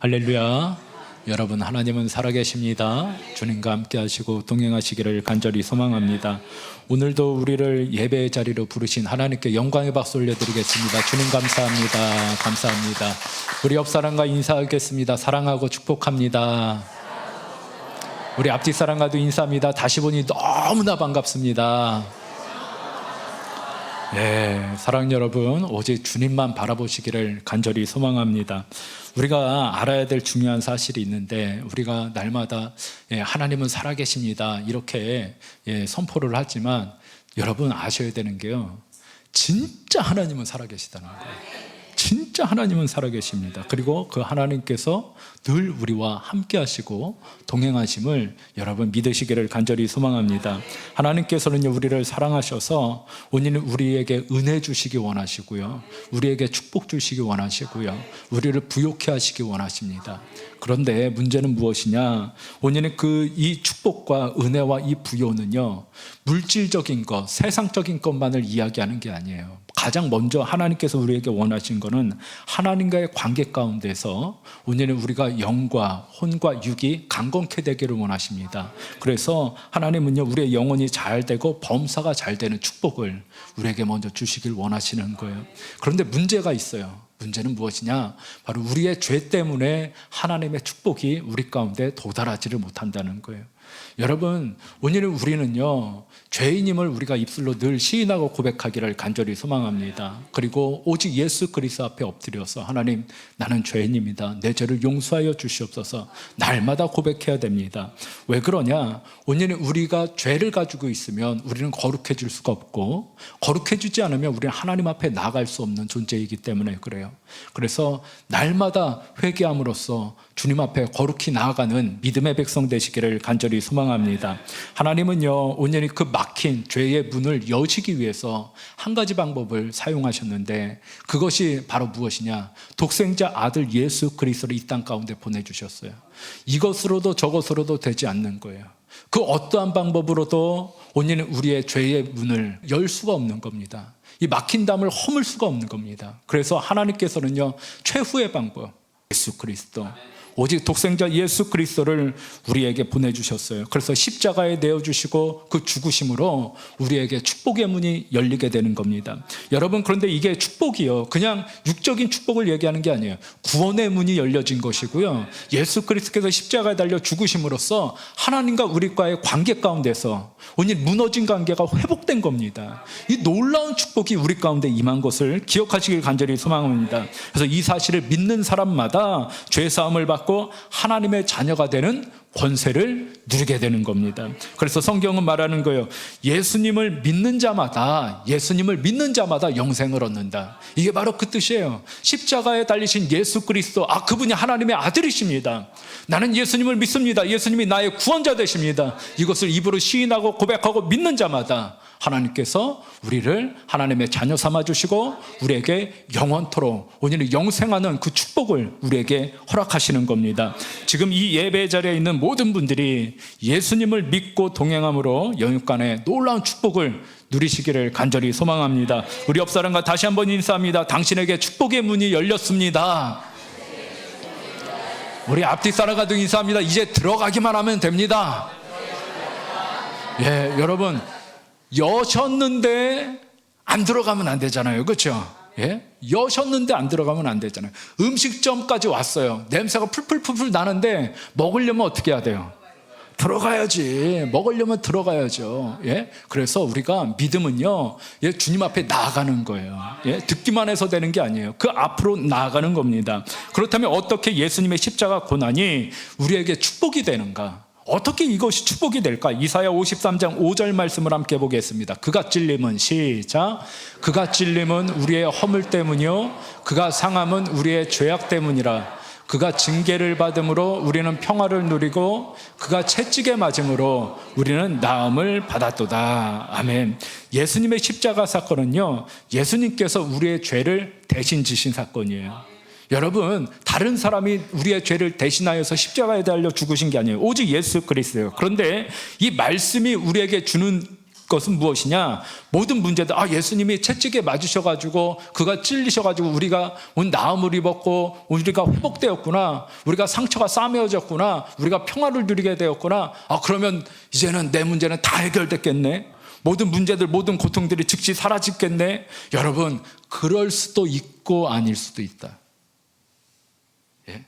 할렐루야. 여러분, 하나님은 살아계십니다. 주님과 함께 하시고 동행하시기를 간절히 소망합니다. 오늘도 우리를 예배의 자리로 부르신 하나님께 영광의 박수 올려드리겠습니다. 주님 감사합니다. 감사합니다. 우리 옆사람과 인사하겠습니다. 사랑하고 축복합니다. 우리 앞뒤 사람과도 인사합니다. 다시 보니 너무나 반갑습니다. 네, 사랑 여러분, 오직 주님만 바라보시기를 간절히 소망합니다. 우리가 알아야 될 중요한 사실이 있는데, 우리가 날마다 하나님은 살아계십니다 이렇게 선포를 하지만, 여러분 아셔야 되는 게요, 진짜 하나님은 살아계시다는 거예요. 진짜 하나님은 살아계십니다. 그리고 그 하나님께서 늘 우리와 함께 하시고 동행하심을 여러분 믿으시기를 간절히 소망합니다. 하나님께서는 우리를 사랑하셔서 오늘 우리에게 은혜 주시기 원하시고요, 우리에게 축복 주시기 원하시고요, 우리를 부욕해 하시기 원하십니다. 그런데 문제는 무엇이냐? 오늘은 이 축복과 은혜와 이 부요는요, 물질적인 것, 세상적인 것만을 이야기하는 게 아니에요. 가장 먼저 하나님께서 우리에게 원하신 것은 하나님과의 관계 가운데서 오늘은 우리가 영과 혼과 육이 강건케 되기를 원하십니다. 그래서 하나님은요, 우리의 영혼이 잘 되고 범사가 잘 되는 축복을 우리에게 먼저 주시길 원하시는 거예요. 그런데 문제가 있어요. 문제는 무엇이냐? 바로 우리의 죄 때문에 하나님의 축복이 우리 가운데 도달하지를 못한다는 거예요. 여러분, 오늘은 우리는요, 죄인임을 우리가 입술로 늘 시인하고 고백하기를 간절히 소망합니다. 그리고 오직 예수 그리스도 앞에 엎드려서, 하나님, 나는 죄인입니다. 내 죄를 용서하여 주시옵소서. 날마다 고백해야 됩니다. 왜 그러냐? 오늘은 우리가 죄를 가지고 있으면 우리는 거룩해질 수가 없고, 거룩해지지 않으면 우리는 하나님 앞에 나아갈 수 없는 존재이기 때문에 그래요. 그래서 날마다 회개함으로써 주님 앞에 거룩히 나아가는 믿음의 백성 되시기를 간절히 소망합니다. 하나님은요, 온전히 그 막힌 죄의 문을 여시기 위해서 한 가지 방법을 사용하셨는데, 그것이 바로 무엇이냐? 독생자 아들 예수 그리스도를 이 땅 가운데 보내주셨어요. 이것으로도 저것으로도 되지 않는 거예요. 그 어떠한 방법으로도 오늘은 우리의 죄의 문을 열 수가 없는 겁니다. 이 막힌 담을 허물 수가 없는 겁니다. 그래서 하나님께서는요, 최후의 방법, 예수 그리스도, 오직 독생자 예수 그리스도를 우리에게 보내주셨어요. 그래서 십자가에 내어주시고 그 죽으심으로 우리에게 축복의 문이 열리게 되는 겁니다. 여러분, 그런데 이게 축복이요, 그냥 육적인 축복을 얘기하는 게 아니에요. 구원의 문이 열려진 것이고요, 예수 그리스도께서 십자가에 달려 죽으심으로써 하나님과 우리과의 관계 가운데서 오늘 무너진 관계가 회복된 겁니다. 이 놀라운 축복이 우리 가운데 임한 것을 기억하시길 간절히 소망합니다. 그래서 이 사실을 믿는 사람마다 죄사함을 받고 하나님의 자녀가 되는 권세를 누리게 되는 겁니다. 그래서 성경은 말하는 거예요. 예수님을 믿는 자마다 영생을 얻는다. 이게 바로 그 뜻이에요. 십자가에 달리신 예수 그리스도, 그분이 하나님의 아들이십니다. 나는 예수님을 믿습니다. 예수님이 나의 구원자 되십니다. 이것을 입으로 시인하고 고백하고 믿는 자마다 하나님께서 우리를 하나님의 자녀 삼아주시고 우리에게 영원토록 오늘 영생하는 그 축복을 우리에게 허락하시는 겁니다. 지금 이 예배 자리에 있는 모든 분들이 예수님을 믿고 동행함으로 영육간의 놀라운 축복을 누리시기를 간절히 소망합니다. 우리 옆사람과 다시 한번 인사합니다. 당신에게 축복의 문이 열렸습니다. 우리 앞뒤 사람과도 인사합니다. 이제 들어가기만 하면 됩니다. 여러분, 여셨는데 안 들어가면 안 되잖아요. 그렇죠? 여셨는데 안 들어가면 안 되잖아요. 음식점까지 왔어요. 냄새가 풀풀풀 나는데 먹으려면 어떻게 해야 돼요? 들어가야지. 먹으려면 들어가야죠. 그래서 우리가 믿음은요, 주님 앞에 나아가는 거예요. 듣기만 해서 되는 게 아니에요. 그 앞으로 나아가는 겁니다. 그렇다면 어떻게 예수님의 십자가 고난이 우리에게 축복이 되는가? 어떻게 이것이 축복이 될까? 이사야 53장 5절 말씀을 함께 보겠습니다. 그가 찔림은, 시작, 그가 찔림은 우리의 허물 때문이요, 그가 상함은 우리의 죄악 때문이라. 그가 징계를 받음으로 우리는 평화를 누리고 그가 채찍에 맞음으로 우리는 나음을 받았도다. 아멘. 예수님의 십자가 사건은요, 예수님께서 우리의 죄를 대신 지신 사건이에요. 여러분, 다른 사람이 우리의 죄를 대신하여서 십자가에 달려 죽으신 게 아니에요. 오직 예수 그리스도예요. 그런데 이 말씀이 우리에게 주는 것은 무엇이냐? 모든 문제들, 예수님이 채찍에 맞으셔가지고 그가 찔리셔가지고 우리가 온 나음을 입었고 우리가 회복되었구나, 우리가 상처가 싸매어졌구나, 우리가 평화를 누리게 되었구나. 그러면 이제는 내 문제는 다 해결됐겠네, 모든 문제들, 모든 고통들이 즉시 사라지겠네. 여러분, 그럴 수도 있고 아닐 수도 있다. 예?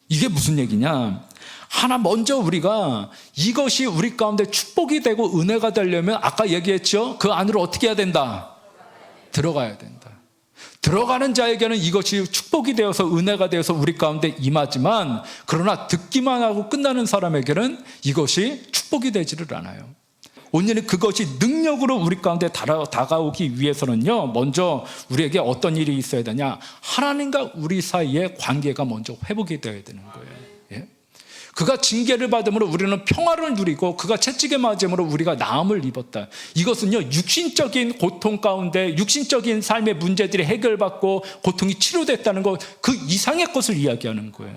이게 무슨 얘기냐? 하나 먼저 우리가 이것이 우리 가운데 축복이 되고 은혜가 되려면 아까 얘기했죠? 그 안으로 어떻게 해야 된다? 들어가야 된다. 들어가는 자에게는 이것이 축복이 되어서 은혜가 되어서 우리 가운데 임하지만, 그러나 듣기만 하고 끝나는 사람에게는 이것이 축복이 되지를 않아요. 오늘은 그것이 능력으로 우리 가운데 다가오기 위해서는요, 먼저 우리에게 어떤 일이 있어야 되냐? 하나님과 우리 사이의 관계가 먼저 회복이 되어야 되는 거예요. 예? 그가 징계를 받음으로 우리는 평화를 누리고 그가 채찍에 맞음으로 우리가 나음을 입었다. 이것은요, 육신적인 고통 가운데 육신적인 삶의 문제들이 해결받고 고통이 치료됐다는 것, 그 이상의 것을 이야기하는 거예요.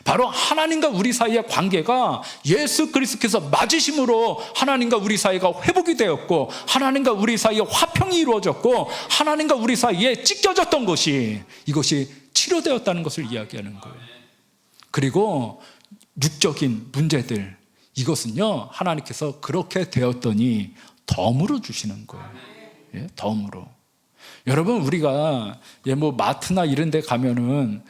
바로 하나님과 우리 사이의 관계가 예수 그리스도께서 맞으심으로 하나님과 우리 사이가 회복이 되었고, 하나님과 우리 사이에 화평이 이루어졌고, 하나님과 우리 사이에 찢겨졌던 것이, 이것이 치료되었다는 것을 이야기하는 거예요. 그리고 육적인 문제들, 이것은요, 하나님께서 그렇게 되었더니 덤으로 주시는 거예요. 예? 덤으로. 여러분, 우리가 마트나 이런 데 가면은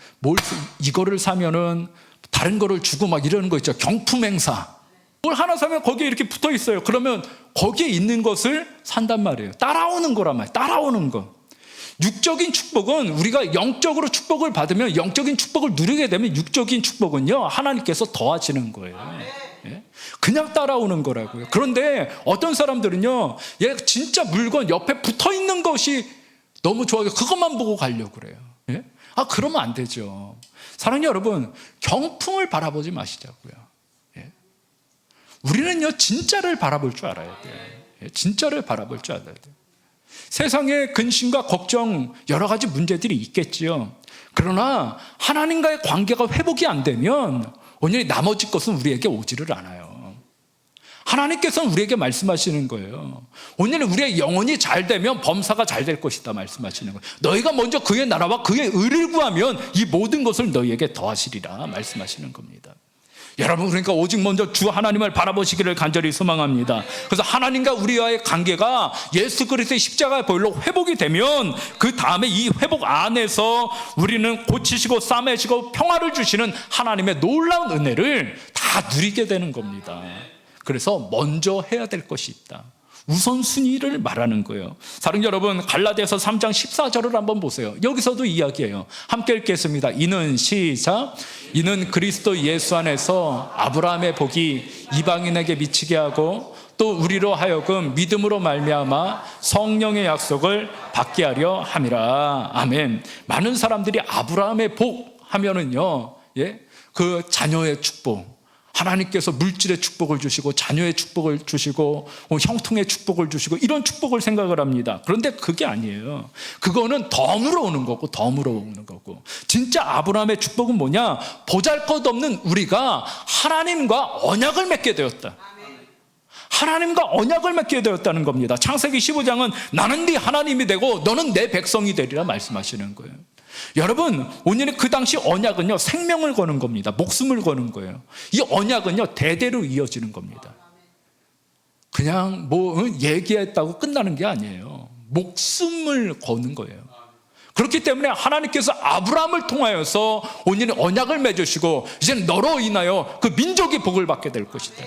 이거를 사면은 다른 거를 주고 막 이러는 거 있죠. 경품 행사. 뭘 하나 사면 거기에 이렇게 붙어 있어요. 그러면 거기에 있는 것을 산단 말이에요. 따라오는 거란 말이에요. 따라오는 거. 육적인 축복은 우리가 영적으로 축복을 받으면, 영적인 축복을 누리게 되면 육적인 축복은요, 하나님께서 더하시는 거예요. 예? 그냥 따라오는 거라고요. 그런데 어떤 사람들은요, 진짜 물건 옆에 붙어 있는 것이 너무 좋아요. 그것만 보고 가려고 그래요. 예? 그러면 안 되죠. 사랑하는 여러분, 경품을 바라보지 마시자고요. 예? 우리는요, 진짜를 바라볼 줄 알아야 돼요. 예? 진짜를 바라볼 줄 알아야 돼요. 세상에 근심과 걱정, 여러 가지 문제들이 있겠지요. 그러나 하나님과의 관계가 회복이 안 되면 오늘 나머지 것은 우리에게 오지를 않아요. 하나님께서는 우리에게 말씀하시는 거예요. 오늘 우리의 영혼이 잘 되면 범사가 잘 될 것이다 말씀하시는 거예요. 너희가 먼저 그의 나라와 그의 의를 구하면 이 모든 것을 너희에게 더하시리라 말씀하시는 겁니다. 여러분, 그러니까 오직 먼저 주 하나님을 바라보시기를 간절히 소망합니다. 그래서 하나님과 우리와의 관계가 예수 그리스도의 십자가의 보혈로 회복이 되면, 그 다음에 이 회복 안에서 우리는 고치시고 싸매시고 평화를 주시는 하나님의 놀라운 은혜를 다 누리게 되는 겁니다. 그래서 먼저 해야 될 것이 있다. 우선순위를 말하는 거예요. 사랑하는 여러분, 갈라디아서 3장 14절을 한번 보세요. 여기서도 이야기해요. 함께 읽겠습니다. 이는 시작. 이는 그리스도 예수 안에서 아브라함의 복이 이방인에게 미치게 하고 또 우리로 하여금 믿음으로 말미암아 성령의 약속을 받게 하려 함이라. 아멘. 많은 사람들이 아브라함의 복 하면은요, 그 자녀의 축복, 하나님께서 물질의 축복을 주시고 자녀의 축복을 주시고 형통의 축복을 주시고 이런 축복을 생각을 합니다. 그런데 그게 아니에요. 그거는 덤으로 오는 거고, 덤으로 오는 거고. 진짜 아브라함의 축복은 뭐냐? 보잘것없는 우리가 하나님과 언약을 맺게 되었다. 하나님과 언약을 맺게 되었다는 겁니다. 창세기 15장은 나는 네 하나님이 되고 너는 내 백성이 되리라 말씀하시는 거예요. 여러분, 오늘은 그 당시 언약은요, 생명을 거는 겁니다. 목숨을 거는 거예요. 이 언약은요, 대대로 이어지는 겁니다. 그냥 얘기했다고 끝나는 게 아니에요. 목숨을 거는 거예요. 그렇기 때문에 하나님께서 아브라함을 통하여서 오늘은 언약을 맺으시고 이제는 너로 인하여 그 민족이 복을 받게 될 것이다.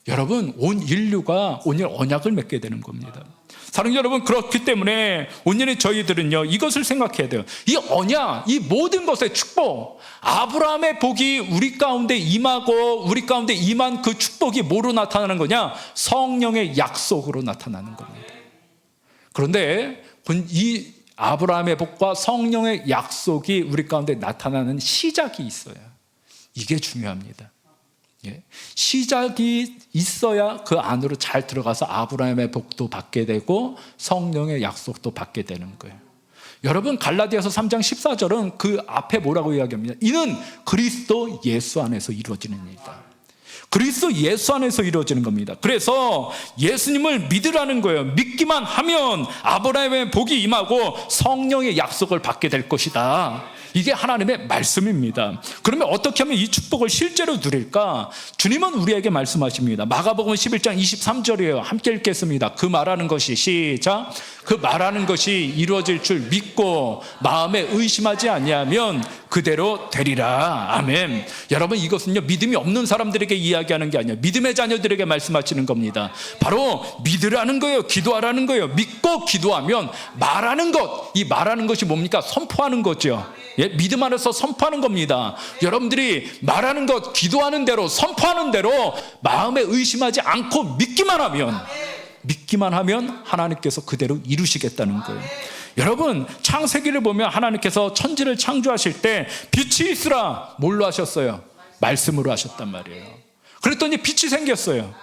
여러분, 온 인류가 오늘 언약을 맺게 되는 겁니다. 사랑하는 여러분, 그렇기 때문에 오늘의 저희들은요, 이것을 생각해야 돼요. 이 언약, 이 모든 것의 축복, 아브라함의 복이 우리 가운데 임하고 우리 가운데 임한 그 축복이 뭐로 나타나는 거냐? 성령의 약속으로 나타나는 겁니다. 그런데 이 아브라함의 복과 성령의 약속이 우리 가운데 나타나는 시작이 있어요. 이게 중요합니다. 시작이 있어야 그 안으로 잘 들어가서 아브라함의 복도 받게 되고 성령의 약속도 받게 되는 거예요. 여러분, 갈라디아서 3장 14절은 그 앞에 뭐라고 이야기합니다. 이는 그리스도 예수 안에서 이루어지는 일이다. 그리스도 예수 안에서 이루어지는 겁니다. 그래서 예수님을 믿으라는 거예요. 믿기만 하면 아브라함의 복이 임하고 성령의 약속을 받게 될 것이다. 이게 하나님의 말씀입니다. 그러면 어떻게 하면 이 축복을 실제로 누릴까? 주님은 우리에게 말씀하십니다. 마가복음 11장 23절이에요. 함께 읽겠습니다. 그 말하는 것이, 시작. 그 말하는 것이 이루어질 줄 믿고 마음에 의심하지 아니하면 그대로 되리라. 아멘. 여러분, 이것은요, 믿음이 없는 사람들에게 이야기하는 게 아니에요. 믿음의 자녀들에게 말씀하시는 겁니다. 바로 믿으라는 거예요. 기도하라는 거예요. 믿고 기도하면 말하는 것, 이 말하는 것이 뭡니까? 선포하는 거죠. 예, 믿음 안에서 선포하는 겁니다. 여러분들이 말하는 것, 기도하는 대로, 선포하는 대로 마음에 의심하지 않고 믿기만 하면 하나님께서 그대로 이루시겠다는 거예요. 여러분, 창세기를 보면 하나님께서 천지를 창조하실 때 빛이 있으라 뭘로 하셨어요? 말씀으로 하셨단 말이에요. 그랬더니 빛이 생겼어요.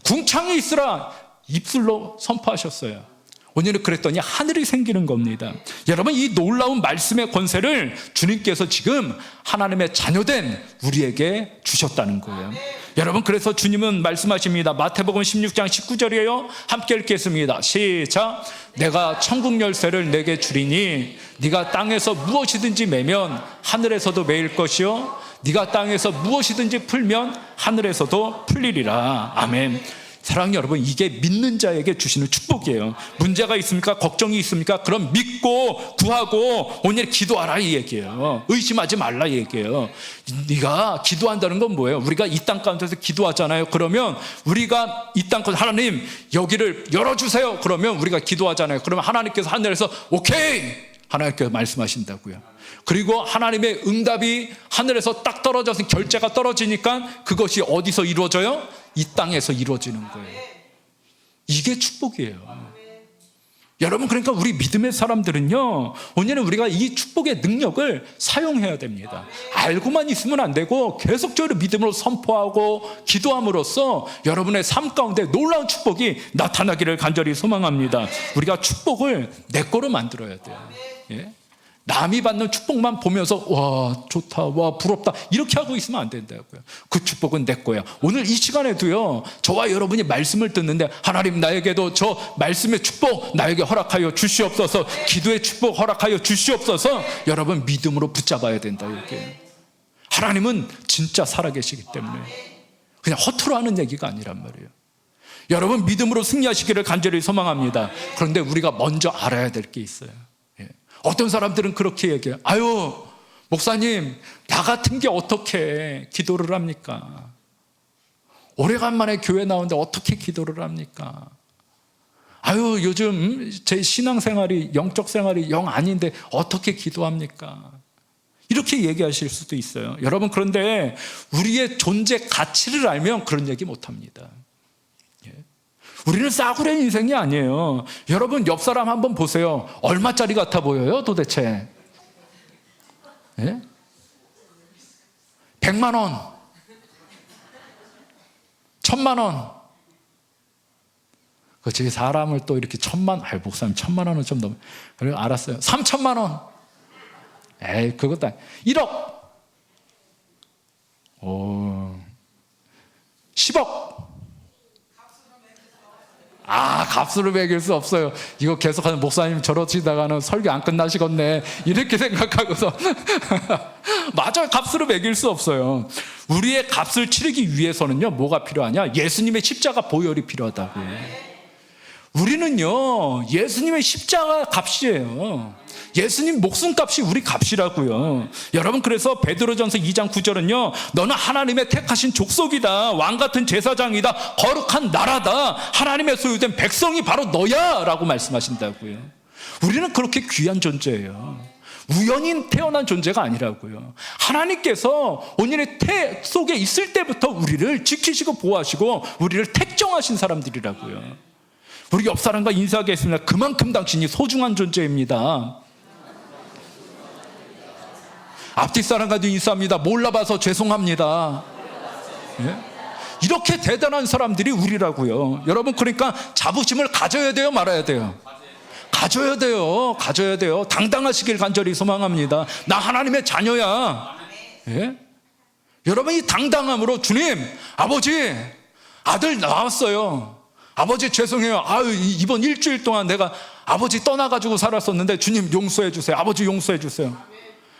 궁창이 있으라 입술로 선포하셨어요. 오늘은 그랬더니 하늘이 생기는 겁니다. 여러분, 이 놀라운 말씀의 권세를 주님께서 지금 하나님의 자녀된 우리에게 주셨다는 거예요. 여러분, 그래서 주님은 말씀하십니다. 마태복음 16장 19절이에요. 함께 읽겠습니다. 시작. 내가 천국 열쇠를 내게 주리니 네가 땅에서 무엇이든지 매면 하늘에서도 매일 것이요 네가 땅에서 무엇이든지 풀면 하늘에서도 풀리리라. 아멘. 사랑하는 여러분, 이게 믿는 자에게 주시는 축복이에요. 문제가 있습니까? 걱정이 있습니까? 그럼 믿고 구하고 오늘 기도하라 이 얘기예요. 의심하지 말라 이 얘기예요. 네가 기도한다는 건 뭐예요? 우리가 이 땅 가운데서 기도하잖아요. 그러면 우리가 이 땅 가운데 하나님 여기를 열어주세요. 그러면 우리가 기도하잖아요. 그러면 하나님께서 하늘에서 오케이! 하나님께서 말씀하신다고요. 그리고 하나님의 응답이 하늘에서 딱 떨어져서 결제가 떨어지니까 그것이 어디서 이루어져요? 이 땅에서 이루어지는 거예요. 이게 축복이에요. 여러분, 그러니까 우리 믿음의 사람들은요, 오늘은 우리가 이 축복의 능력을 사용해야 됩니다. 알고만 있으면 안 되고 계속적으로 믿음으로 선포하고 기도함으로써 여러분의 삶 가운데 놀라운 축복이 나타나기를 간절히 소망합니다. 우리가 축복을 내 거로 만들어야 돼요. 예? 남이 받는 축복만 보면서 와 좋다, 와 부럽다 이렇게 하고 있으면 안 된다고요. 그 축복은 내 거야. 오늘 이 시간에도요, 저와 여러분이 말씀을 듣는데 하나님 나에게도 저 말씀의 축복 나에게 허락하여 주시옵소서, 기도의 축복 허락하여 주시옵소서. 여러분 믿음으로 붙잡아야 된다. 이렇게 하나님은 진짜 살아계시기 때문에 그냥 허투루 하는 얘기가 아니란 말이에요. 여러분 믿음으로 승리하시기를 간절히 소망합니다. 그런데 우리가 먼저 알아야 될 게 있어요. 어떤 사람들은 그렇게 얘기해요. 아유 목사님, 나 같은 게 어떻게 기도를 합니까? 오래간만에 교회 나오는데 어떻게 기도를 합니까? 아유 요즘 제 신앙생활이, 영적 생활이 영 아닌데 어떻게 기도합니까? 이렇게 얘기하실 수도 있어요. 여러분, 그런데 우리의 존재 가치를 알면 그런 얘기 못합니다. 우리는 싸구려 인생이 아니에요. 여러분 옆 사람 한번 보세요. 얼마짜리 같아 보여요 도대체? 예? 100만 원, 1000만 원. 그치, 사람을 또 이렇게 1000만, 아유 목사님 1000만 원은 좀 너무, 그래 알았어요. 3000만 원. 에이 그것도 아니. 1억. 오. 10억. 값으로 매길 수 없어요. 이거 계속하는 목사님 저러시다가는 설교 안 끝나시겠네 이렇게 생각하고서 맞아요. 값으로 매길 수 없어요. 우리의 값을 치르기 위해서는요 뭐가 필요하냐? 예수님의 십자가 보혈이 필요하다고요. 우리는요 예수님의 십자가 값이에요. 예수님 목숨값이 우리 값이라고요. 여러분, 그래서 베드로전서 2장 9절은요 너는 하나님의 택하신 족속이다, 왕같은 제사장이다, 거룩한 나라다, 하나님의 소유된 백성이 바로 너야 라고 말씀하신다고요. 우리는 그렇게 귀한 존재예요. 우연히 태어난 존재가 아니라고요. 하나님께서 오늘의 태 속에 있을 때부터 우리를 지키시고 보호하시고 우리를 택정하신 사람들이라고요. 우리 옆 사람과 인사하겠습니다. 그만큼 당신이 소중한 존재입니다. 앞뒤 사람과도 인사합니다. 몰라봐서 죄송합니다. 예? 이렇게 대단한 사람들이 우리라고요. 여러분, 그러니까 자부심을 가져야 돼요, 말아야 돼요? 가져야 돼요. 가져야 돼요. 당당하시길 간절히 소망합니다. 나 하나님의 자녀야. 예? 여러분이 당당함으로 주님, 아버지, 아들 나왔어요. 아버지 죄송해요. 이번 일주일 동안 내가 아버지 떠나가지고 살았었는데 주님 용서해 주세요. 아버지 용서해 주세요.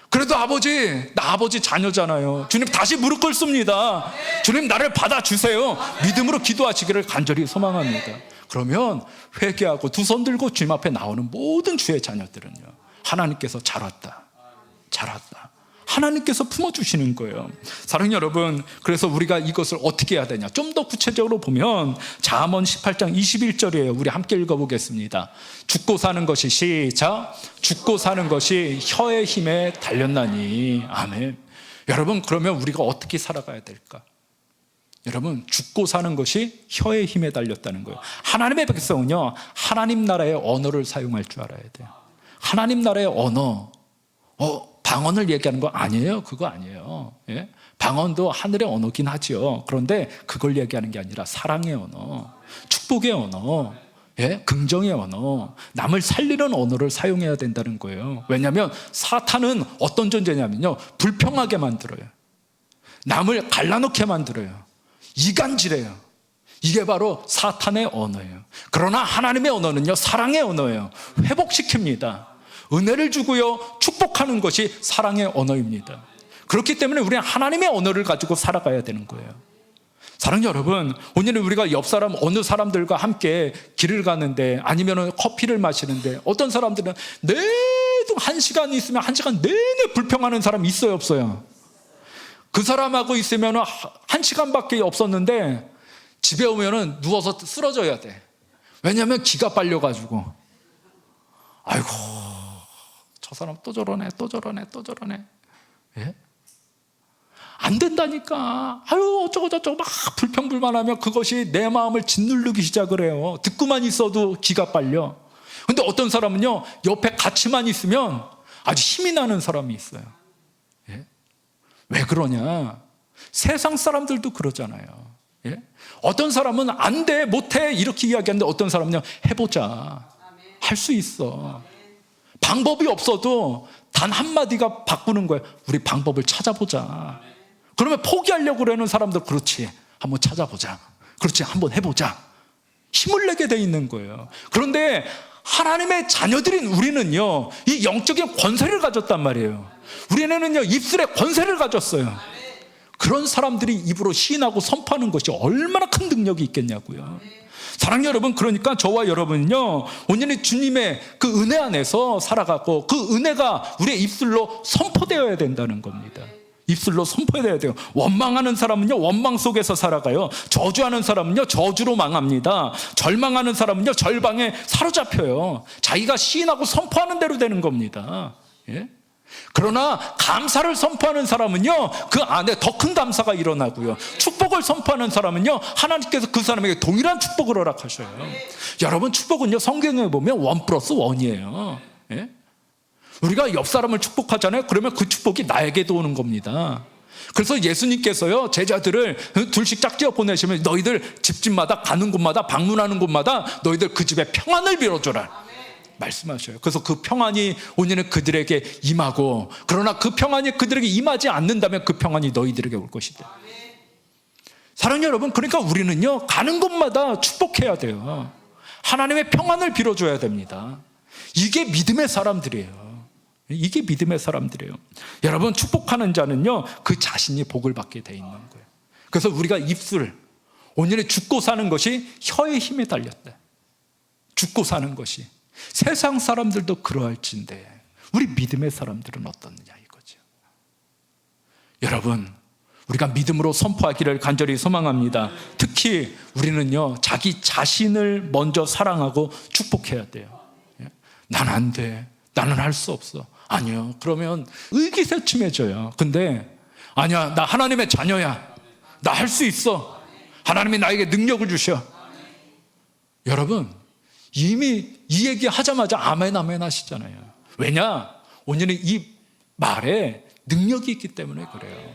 그래도 아버지, 나 아버지 자녀잖아요. 주님 다시 무릎 꿇습니다. 주님 나를 받아주세요. 믿음으로 기도하시기를 간절히 소망합니다. 그러면 회개하고 두 손 들고 주님 앞에 나오는 모든 주의 자녀들은요, 하나님께서 잘 왔다, 잘 왔다, 하나님께서 품어주시는 거예요. 사랑하는 여러분, 그래서 우리가 이것을 어떻게 해야 되냐, 좀 더 구체적으로 보면 잠언 18장 21절이에요. 우리 함께 읽어보겠습니다. 죽고 사는 것이, 시작, 죽고 사는 것이 혀의 힘에 달렸나니. 아멘. 여러분, 그러면 우리가 어떻게 살아가야 될까? 여러분, 죽고 사는 것이 혀의 힘에 달렸다는 거예요. 하나님의 백성은요, 하나님 나라의 언어를 사용할 줄 알아야 돼요. 하나님 나라의 언어, 방언을 얘기하는 거 아니에요. 그거 아니에요. 예? 방언도 하늘의 언어긴 하죠. 그런데 그걸 얘기하는 게 아니라 사랑의 언어, 축복의 언어, 예? 긍정의 언어, 남을 살리는 언어를 사용해야 된다는 거예요. 왜냐하면 사탄은 어떤 존재냐면요, 불평하게 만들어요. 남을 갈라놓게 만들어요. 이간질해요. 이게 바로 사탄의 언어예요. 그러나 하나님의 언어는요, 사랑의 언어예요. 회복시킵니다. 은혜를 주고요, 축복하는 것이 사랑의 언어입니다. 그렇기 때문에 우리는 하나님의 언어를 가지고 살아가야 되는 거예요. 사랑하는 여러분, 오늘은 우리가 옆 사람, 어느 사람들과 함께 길을 가는데, 아니면 커피를 마시는데, 어떤 사람들은 내도 1시간 있으면 1시간 내내 불평하는 사람이 있어요, 없어요? 그 사람하고 있으면 1시간밖에 없었는데 집에 오면은 누워서 쓰러져야 돼. 왜냐하면 기가 빨려가지고, 아이고 저 사람 또 저러네, 또 저러네, 또 저러네. 예? 안 된다니까. 어쩌고 저쩌고 막 불평불만하면 그것이 내 마음을 짓누르기 시작을 해요. 듣고만 있어도 기가 빨려. 근데 어떤 사람은요, 옆에 같이만 있으면 아주 힘이 나는 사람이 있어요. 예? 왜 그러냐? 세상 사람들도 그러잖아요. 예? 어떤 사람은 안 돼, 못해 이렇게 이야기하는데, 어떤 사람은요, 해보자, 할 수 있어. 방법이 없어도 단 한마디가 바꾸는 거예요. 우리 방법을 찾아보자. 그러면 포기하려고 그러는 사람들, 그렇지, 한번 찾아보자, 그렇지, 한번 해보자, 힘을 내게 돼 있는 거예요. 그런데 하나님의 자녀들인 우리는요, 이 영적인 권세를 가졌단 말이에요. 우리는요, 입술에 권세를 가졌어요. 그런 사람들이 입으로 시인하고 선포하는 것이 얼마나 큰 능력이 있겠냐고요. 사랑하는 여러분, 그러니까 저와 여러분은요, 온전히 주님의 그 은혜 안에서 살아가고, 그 은혜가 우리의 입술로 선포되어야 된다는 겁니다. 입술로 선포해야 돼요. 원망하는 사람은요, 원망 속에서 살아가요. 저주하는 사람은요, 저주로 망합니다. 절망하는 사람은요, 절망에 사로잡혀요. 자기가 시인하고 선포하는 대로 되는 겁니다. 예? 그러나 감사를 선포하는 사람은요, 그 안에 더 큰 감사가 일어나고요. 축복을 선포하는 사람은요, 하나님께서 그 사람에게 동일한 축복을 허락하셔요. 여러분, 축복은요, 성경에 보면 1+1이에요. 예? 우리가 옆 사람을 축복하잖아요. 그러면 그 축복이 나에게도 오는 겁니다. 그래서 예수님께서요, 제자들을 둘씩 짝지어 보내시면, 너희들 집집마다 가는 곳마다, 방문하는 곳마다 너희들 그 집에 평안을 빌어줘라 말씀하셔요. 그래서 그 평안이 오늘은 그들에게 임하고, 그러나 그 평안이 그들에게 임하지 않는다면 그 평안이 너희들에게 올 것이다. 사랑하는 여러분, 그러니까 우리는요, 가는 곳마다 축복해야 돼요. 하나님의 평안을 빌어줘야 됩니다. 이게 믿음의 사람들이에요. 이게 믿음의 사람들이에요. 여러분, 축복하는 자는요, 그 자신이 복을 받게 돼 있는 거예요. 그래서 우리가 입술, 오늘은 죽고 사는 것이 혀의 힘에 달렸다. 죽고 사는 것이. 세상 사람들도 그러할진데 우리 믿음의 사람들은 어떻느냐 이거죠. 여러분, 우리가 믿음으로 선포하기를 간절히 소망합니다. 특히 우리는요, 자기 자신을 먼저 사랑하고 축복해야 돼요. 난 안 돼, 나는 할 수 없어. 아니요, 그러면 의기소침해져요. 근데 아니야, 나 하나님의 자녀야, 나 할 수 있어, 하나님이 나에게 능력을 주셔. 여러분, 이미 이 얘기 하자마자 아멘 아멘 하시잖아요. 왜냐? 오늘은 이 말에 능력이 있기 때문에 그래요.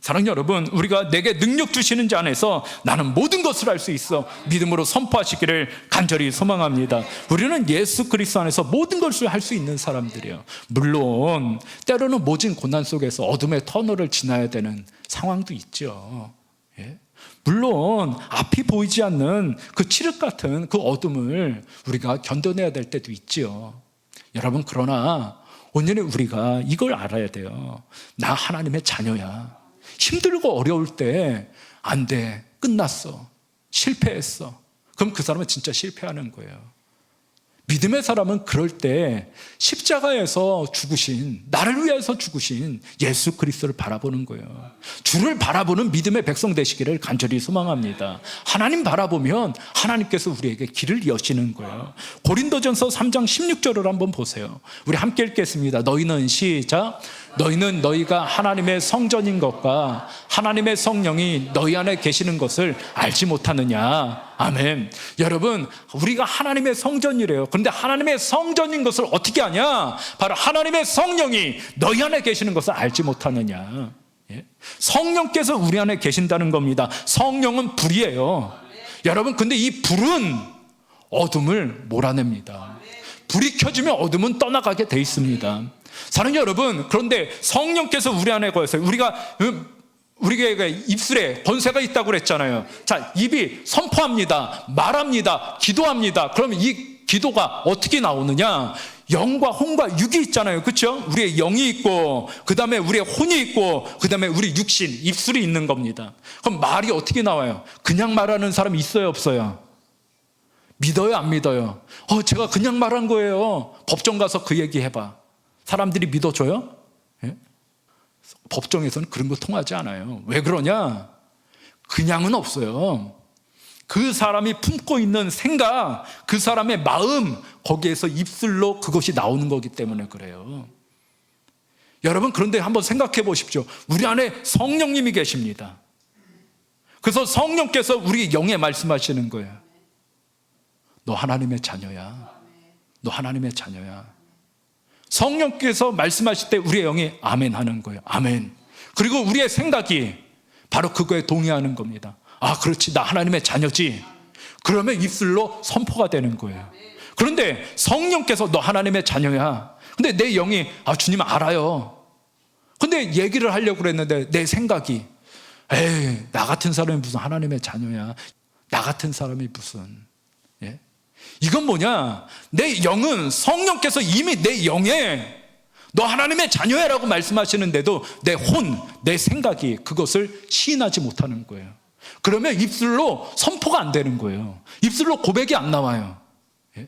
사랑하는 여러분, 우리가 내게 능력 주시는 자 안에서 나는 모든 것을 할 수 있어 믿음으로 선포하시기를 간절히 소망합니다. 우리는 예수 그리스도 안에서 모든 것을 할 수 있는 사람들이에요. 물론 때로는 모진 고난 속에서 어둠의 터널을 지나야 되는 상황도 있죠. 예? 물론 앞이 보이지 않는 그 칠흑 같은 그 어둠을 우리가 견뎌내야 될 때도 있죠. 여러분, 그러나 오늘은 우리가 이걸 알아야 돼요. 나 하나님의 자녀야. 힘들고 어려울 때 안 돼, 끝났어, 실패했어. 그럼 그 사람은 진짜 실패하는 거예요. 믿음의 사람은 그럴 때 십자가에서 죽으신, 나를 위해서 죽으신 예수 그리스도를 바라보는 거예요. 주를 바라보는 믿음의 백성 되시기를 간절히 소망합니다. 하나님 바라보면 하나님께서 우리에게 길을 여시는 거예요. 고린도전서 3장 16절을 한번 보세요. 우리 함께 읽겠습니다. 너희는 시작. 너희는 너희가 하나님의 성전인 것과 하나님의 성령이 너희 안에 계시는 것을 알지 못하느냐. 아멘. 여러분, 우리가 하나님의 성전이래요. 그런데 하나님의 성전인 것을 어떻게 아냐? 바로 하나님의 성령이 너희 안에 계시는 것을 알지 못하느냐. 예? 성령께서 우리 안에 계신다는 겁니다. 성령은 불이에요. 여러분, 근데 이 불은 어둠을 몰아냅니다. 불이 켜지면 어둠은 떠나가게 돼 있습니다. 사랑하는 여러분, 그런데 성령께서 우리 안에 거하세요. 우리가 입술에 권세가 있다고 그랬잖아요. 자, 입이 선포합니다, 말합니다, 기도합니다. 그러면 이 기도가 어떻게 나오느냐? 영과 혼과 육이 있잖아요. 그렇죠? 우리의 영이 있고, 그 다음에 우리의 혼이 있고, 그 다음에 우리 육신, 입술이 있는 겁니다. 그럼 말이 어떻게 나와요? 그냥 말하는 사람이 있어요, 없어요? 믿어요, 안 믿어요? 제가 그냥 말한 거예요. 법정 가서 그 얘기 해봐. 사람들이 믿어줘요? 예? 법정에서는 그런 거 통하지 않아요. 왜 그러냐? 그냥은 없어요. 그 사람이 품고 있는 생각, 그 사람의 마음, 거기에서 입술로 그것이 나오는 거기 때문에 그래요. 여러분, 그런데 한번 생각해 보십시오. 우리 안에 성령님이 계십니다. 그래서 성령께서 우리 영에 말씀하시는 거예요. 너 하나님의 자녀야. 너 하나님의 자녀야. 성령께서 말씀하실 때 우리의 영이 아멘 하는 거예요. 아멘. 그리고 우리의 생각이 바로 그거에 동의하는 겁니다. 아, 그렇지, 나 하나님의 자녀지. 그러면 입술로 선포가 되는 거예요. 그런데 성령께서 너 하나님의 자녀야. 근데 내 영이 주님 알아요. 근데 얘기를 하려고 그랬는데 내 생각이 에이, 나 같은 사람이 무슨 하나님의 자녀야. 나 같은 사람이 무슨. 예? 이건 뭐냐? 내 영은 성령께서 이미 내 영에 너 하나님의 자녀야라고 말씀하시는데도 내 혼, 내 생각이 그것을 시인하지 못하는 거예요. 그러면 입술로 선포가 안 되는 거예요. 입술로 고백이 안 나와요. 예?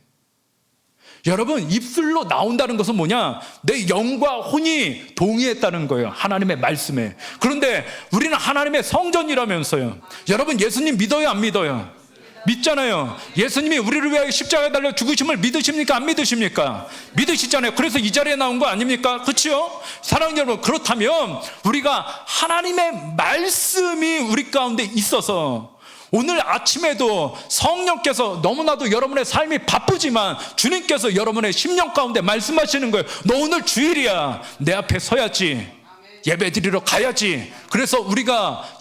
여러분, 입술로 나온다는 것은 뭐냐? 내 영과 혼이 동의했다는 거예요. 하나님의 말씀에. 그런데 우리는 하나님의 성전이라면서요. 여러분, 예수님 믿어요, 안 믿어요? 믿잖아요. 예수님이 우리를 위하여 십자가에 달려 죽으심을 믿으십니까? 안 믿으십니까? 믿으시잖아요. 그래서 이 자리에 나온 거 아닙니까? 그렇죠? 사랑하는 여러분, 그렇다면 우리가 하나님의 말씀이 우리 가운데 있어서 오늘 아침에도 성령께서 너무나도 여러분의 삶이 바쁘지만 주님께서 여러분의 심령 가운데 말씀하시는 거예요. 너 오늘 주일이야. 내 앞에 서야지. 예배 드리러 가야지. 그래서 우리의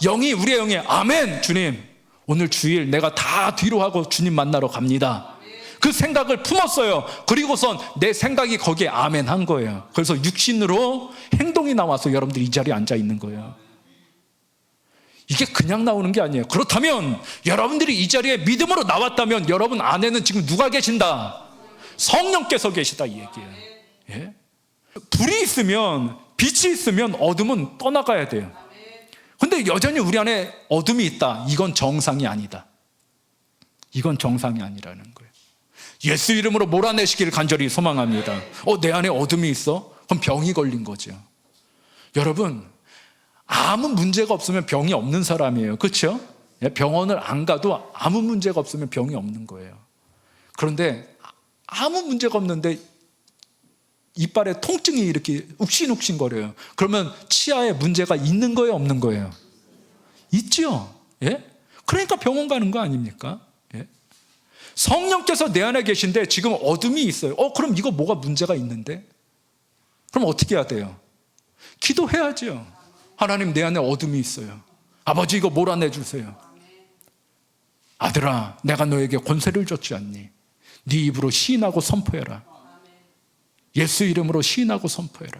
영이 아멘, 주님. 오늘 주일 내가 다 뒤로 하고 주님 만나러 갑니다. 그 생각을 품었어요. 그리고선 내 생각이 거기에 아멘 한 거예요. 그래서 육신으로 행동이 나와서 여러분들이 이 자리에 앉아 있는 거예요. 이게 그냥 나오는 게 아니에요. 그렇다면 여러분들이 이 자리에 믿음으로 나왔다면 여러분 안에는 지금 누가 계신다? 성령께서 계시다, 이 얘기예요. 예? 불이 있으면, 빛이 있으면 어둠은 떠나가야 돼요. 근데 여전히 우리 안에 어둠이 있다. 이건 정상이 아니다. 이건 정상이 아니라는 거예요. 예수 이름으로 몰아내시기를 간절히 소망합니다. 내 안에 어둠이 있어? 그럼 병이 걸린 거죠. 여러분, 아무 문제가 없으면 병이 없는 사람이에요. 그렇죠? 병원을 안 가도 아무 문제가 없으면 병이 없는 거예요. 그런데 아무 문제가 없는데 이빨에 통증이 이렇게 욱신욱신거려요. 그러면 치아에 문제가 있는 거예요, 없는 거예요? 있죠. 예? 그러니까 병원 가는 거 아닙니까? 예? 성령께서 내 안에 계신데 지금 어둠이 있어요. 그럼 이거 뭐가 문제가 있는데? 그럼 어떻게 해야 돼요? 기도해야죠. 하나님, 내 안에 어둠이 있어요. 아버지, 이거 몰아내주세요. 아들아, 내가 너에게 권세를 줬지 않니? 네 입으로 시인하고 선포해라. 예수 이름으로 시인하고 선포해라.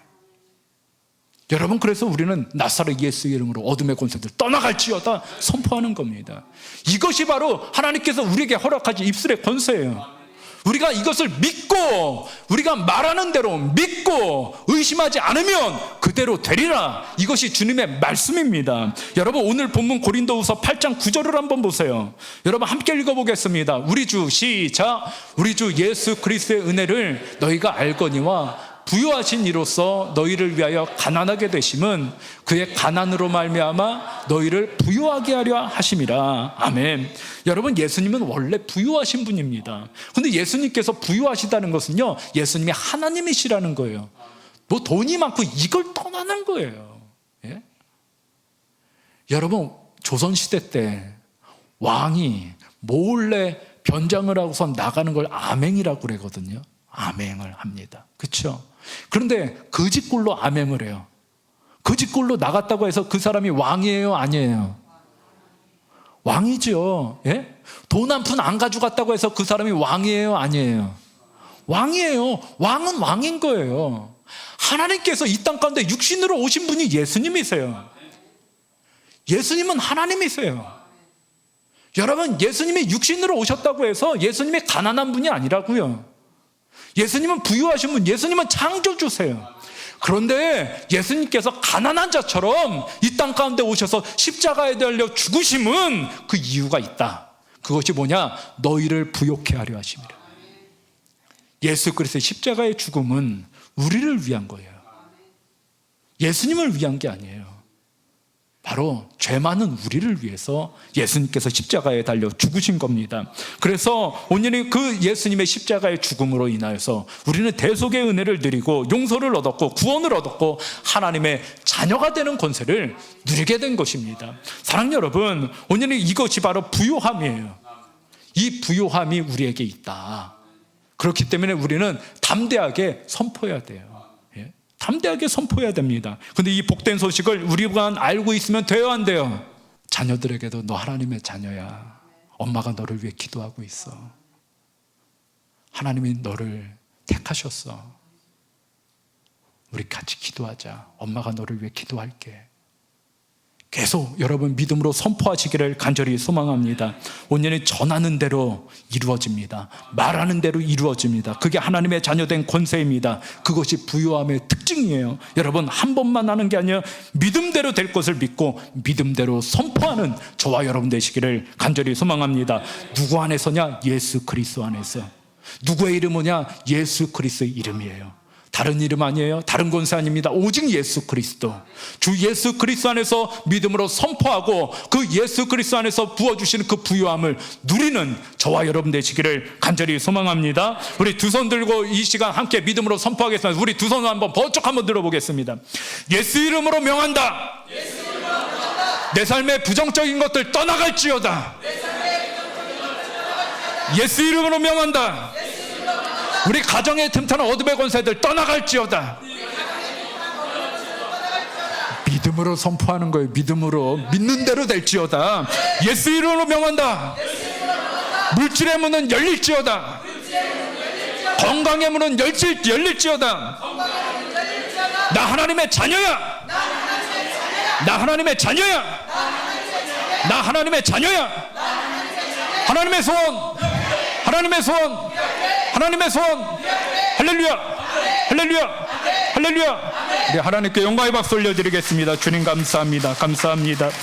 여러분, 그래서 우리는 나사렛 예수 이름으로 어둠의 권세들 떠나갈지어다 선포하는 겁니다. 이것이 바로 하나님께서 우리에게 허락하신 입술의 권세예요. 우리가 이것을 믿고, 우리가 말하는 대로 믿고 의심하지 않으면 그대로 되리라. 이것이 주님의 말씀입니다. 여러분, 오늘 본문 고린도후서 8장 9절을 한번 보세요. 여러분, 함께 읽어보겠습니다. 우리 주, 시작. 우리 주 예수 그리스도의 은혜를 너희가 알거니와 부유하신 이로써 너희를 위하여 가난하게 되심은 그의 가난으로 말미암아 너희를 부유하게 하려 하심이라. 아멘. 여러분, 예수님은 원래 부유하신 분입니다. 근데 예수님께서 부유하시다는 것은요, 예수님이 하나님이시라는 거예요. 뭐 돈이 많고 이걸 떠나는 거예요. 예? 여러분, 조선시대 때 왕이 몰래 변장을 하고서 나가는 걸 암행이라고 그러거든요. 암행을 합니다. 그렇죠? 그런데 거짓골로 암행을 해요. 거짓골로 나갔다고 해서 그 사람이 왕이에요, 아니에요? 왕이죠. 예? 돈 한 푼 안 가져갔다고 해서 그 사람이 왕이에요, 아니에요? 왕이에요. 왕은 왕인 거예요. 하나님께서 이 땅 가운데 육신으로 오신 분이 예수님이세요. 예수님은 하나님이세요. 여러분, 예수님이 육신으로 오셨다고 해서 예수님이 가난한 분이 아니라고요. 예수님은 부유하신 분, 예수님은 창조주세요. 그런데 예수님께서 가난한 자처럼 이 땅 가운데 오셔서 십자가에 달려 죽으심은 그 이유가 있다. 그것이 뭐냐? 너희를 부욕해 하려 하심이라. 예수 그리스도의 십자가의 죽음은 우리를 위한 거예요. 예수님을 위한 게 아니에요. 바로 죄 많은 우리를 위해서 예수님께서 십자가에 달려 죽으신 겁니다. 그래서 오늘 그 예수님의 십자가의 죽음으로 인하여서 우리는 대속의 은혜를 누리고 용서를 얻었고 구원을 얻었고 하나님의 자녀가 되는 권세를 누리게 된 것입니다. 사랑하는 여러분, 오늘은 이것이 바로 부요함이에요. 이 부요함이 우리에게 있다. 그렇기 때문에 우리는 담대하게 선포해야 돼요. 담대하게 선포해야 됩니다. 근데 이 복된 소식을 우리가 알고 있으면 돼요, 안 돼요? 자녀들에게도 너 하나님의 자녀야. 엄마가 너를 위해 기도하고 있어. 하나님이 너를 택하셨어. 우리 같이 기도하자. 엄마가 너를 위해 기도할게. 계속 여러분 믿음으로 선포하시기를 간절히 소망합니다. 온전히 전하는 대로 이루어집니다. 말하는 대로 이루어집니다. 그게 하나님의 자녀된 권세입니다. 그것이 부요함의 특징이에요. 여러분, 한 번만 하는 게 아니라 믿음대로 될 것을 믿고 믿음대로 선포하는 저와 여러분 되시기를 간절히 소망합니다. 누구 안에서냐? 예수 그리스도 안에서. 누구의 이름이냐? 예수 그리스도의 이름이에요. 다른 이름 아니에요. 다른 권세 아닙니다. 오직 예수 그리스도. 주 예수 그리스도 안에서 믿음으로 선포하고 그 예수 그리스도 안에서 부어주시는 그 부요함을 누리는 저와 여러분 되시기를 간절히 소망합니다. 우리 두 손 들고 이 시간 함께 믿음으로 선포하겠습니다. 우리 두 손을 한번 번쩍 한번 들어보겠습니다. 예수 이름으로 명한다. 내 삶의 부정적인 것들 떠나갈지어다. 예수 이름으로 명한다. 우리 가정에 틈타는 어둠의 권세들 떠나갈지어다. 믿음으로 선포하는 거예요. 믿음으로. 믿는 대로 될지어다. 예수 이름으로 명한다. 물질의 문은 열릴지어다. 건강의 문은 열릴지어다. 나 하나님의 자녀야. 나 하나님의 자녀야. 나 하나님의 자녀야. 하나님의 소원. 하나님의 소원. 하나님의 소원. 할렐루야. 할렐루야. 할렐루야. 우리 하나님께 영광의 박수 올려드리겠습니다. 주님 감사합니다. 감사합니다.